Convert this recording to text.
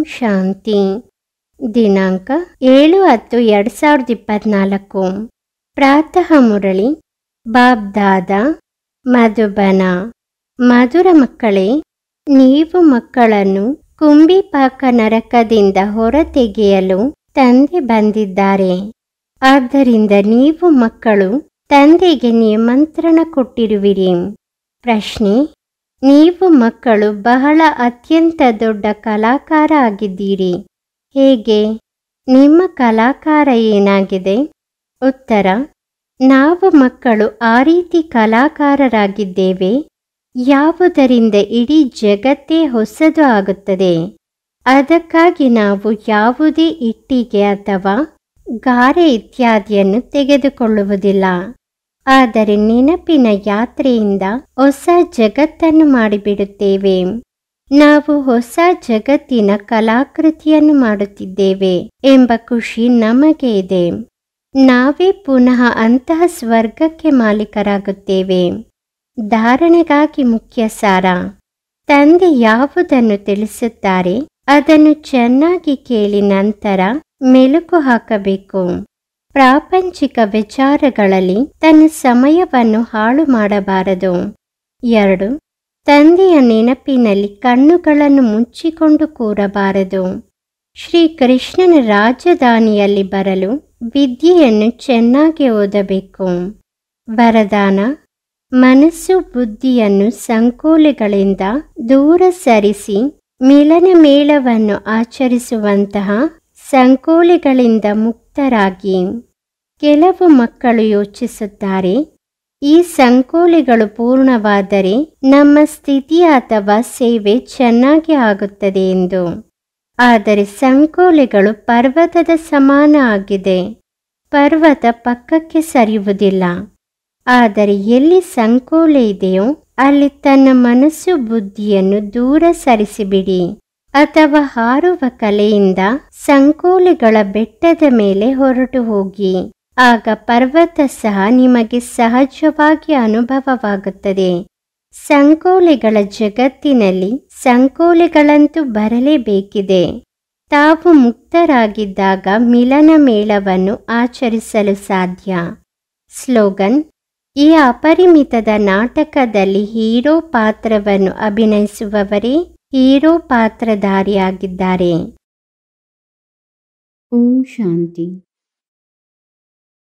ಶಾಂತಿ. ದಿನಾಂಕ 7/10/2024. ಪ್ರಾತಃ ಮುರಳಿ ಬಾಬ್ದಾದ ಮಧುಬನ. ಮಧುರ ಮಕ್ಕಳೇ, ನೀವು ಮಕ್ಕಳನ್ನು ಕುಂಬಿಪಾಕ ನರಕದಿಂದ ಹೊರತೆಗೆಯಲು ತಂದೆ ಬಂದಿದ್ದಾರೆ. ಆದ್ದರಿಂದ ನೀವು ಮಕ್ಕಳು ತಂದೆಗೆ ನಿಮಂತ್ರಣ ಕೊಟ್ಟಿರುವಿರಿ. ಪ್ರಶ್ನೆ: ನೀವು ಮಕ್ಕಳು ಬಹಳ ಅತ್ಯಂತ ದೊಡ್ಡ ಕಲಾಕಾರ ಆಗಿದ್ದೀರಿ. ಹೇಗೆ? ನಿಮ್ಮ ಕಲಾಕಾರ ಏನಾಗಿದೆ? ಉತ್ತರ: ನಾವು ಮಕ್ಕಳು ಆ ರೀತಿ ಕಲಾಕಾರರಾಗಿದ್ದೇವೆ ಯಾವುದರಿಂದ ಇಡೀ ಜಗತ್ತೇ ಹೊಸದು ಆಗುತ್ತದೆ. ಅದಕ್ಕಾಗಿ ನಾವು ಯಾವುದೇ ಇಟ್ಟಿಗೆ ಅಥವಾ ಗಾರೆ ಇತ್ಯಾದಿಯನ್ನು ತೆಗೆದುಕೊಳ್ಳುವುದಿಲ್ಲ. ಆದರೆ ನೆನಪಿನ ಯಾತ್ರೆಯಿಂದ ಹೊಸ ಜಗತ್ತನ್ನು ಮಾಡಿಬಿಡುತ್ತೇವೆ. ನಾವು ಹೊಸ ಜಗತ್ತಿನ ಕಲಾಕೃತಿಯನ್ನು ಮಾಡುತ್ತಿದ್ದೇವೆ ಎಂಬ ಖುಷಿ ನಮಗೆ ಇದೆ. ನಾವೇ ಪುನಃ ಅಂತಹ ಸ್ವರ್ಗಕ್ಕೆ ಮಾಲೀಕರಾಗುತ್ತೇವೆ. ಧಾರಣೆಗಾಗಿ ಮುಖ್ಯ ಸಾರ: ತಂದೆ ಯಾವುದನ್ನು ತಿಳಿಸುತ್ತಾರೆ ಅದನ್ನು ಚೆನ್ನಾಗಿ ಕೇಳಿ ನಂತರ ಮೆಲುಕು ಹಾಕಬೇಕು. ಪ್ರಾಪಂಚಿಕ ವಿಚಾರಗಳಲ್ಲಿ ತನ್ನ ಸಮಯವನ್ನು ಹಾಳು ಮಾಡಬಾರದು. 2. ತಂದೆಯ ನೆನಪಿನಲ್ಲಿ ಕಣ್ಣುಗಳನ್ನು ಮುಚ್ಚಿಕೊಂಡು ಕೂರಬಾರದು. ಶ್ರೀ ಕೃಷ್ಣನ ರಾಜಧಾನಿಯಲ್ಲಿ ಬರಲು ವಿದ್ಯೆಯನ್ನು ಚೆನ್ನಾಗಿ ಓದಬೇಕು. ವರದಾನ: ಮನಸ್ಸು ಬುದ್ಧಿಯನ್ನು ಸಂಕೋಲೆಗಳಿಂದ ದೂರ ಸರಿಸಿ ಮಿಲನ ಮೇಳವನ್ನು ಆಚರಿಸುವಂತಹ ಸಂಕೋಲೆಗಳಿಂದ ಮುಕ್ತರಾಗಿ. ಕೆಲವು ಮಕ್ಕಳು ಯೋಚಿಸುತ್ತಾರೆ, ಈ ಸಂಕೋಲೆಗಳು ಪೂರ್ಣವಾದರೆ ನಮ್ಮ ಸ್ಥಿತಿ ಅಥವಾ ಸೇವೆ ಚೆನ್ನಾಗಿ ಆಗುತ್ತದೆ ಎಂದು. ಆದರೆ ಸಂಕೋಲೆಗಳು ಪರ್ವತದ ಸಮಾನ ಆಗಿದೆ. ಪರ್ವತ ಪಕ್ಕಕ್ಕೆ ಸರಿಯುವುದಿಲ್ಲ. ಆದರೆ ಎಲ್ಲಿ ಸಂಕೋಲೆ ಇದೆಯೋ ಅಲ್ಲಿ ತನ್ನ ಮನಸ್ಸು ಬುದ್ಧಿಯನ್ನು ದೂರ ಸರಿಸಿಬಿಡಿ. ಅಥವಾ ಹಾರುವ ಕಲೆಯಿಂದ ಸಂಕೋಲೆಗಳ ಬೆಟ್ಟದ ಮೇಲೆ ಹೊರಟು ಹೋಗಿ. ಆಗ ಪರ್ವತ ಸಹ ನಿಮಗೆ ಸಹಜವಾಗಿ ಅನುಭವವಾಗುತ್ತದೆ. ಸಂಕೋಲೆಗಳ ಜಗತ್ತಿನಲ್ಲಿ ಸಂಕೋಲೆಗಳಂತೂ ಬರಲೇಬೇಕಿದೆ. ತಾವು ಮುಕ್ತರಾಗಿದ್ದಾಗ ಮಿಲನ ಮೇಳವನ್ನು ಆಚರಿಸಲು ಸಾಧ್ಯ. ಸ್ಲೋಗನ್: ಈ ಅಪರಿಮಿತದ ನಾಟಕದಲ್ಲಿ ಹೀರೋ ಪಾತ್ರವನ್ನು ಅಭಿನಯಿಸುವವರೇ ಹೀರೋ ಪಾತ್ರಧಾರಿಯಾಗಿದ್ದಾರೆ. ಓಂ ಶಾಂತಿ.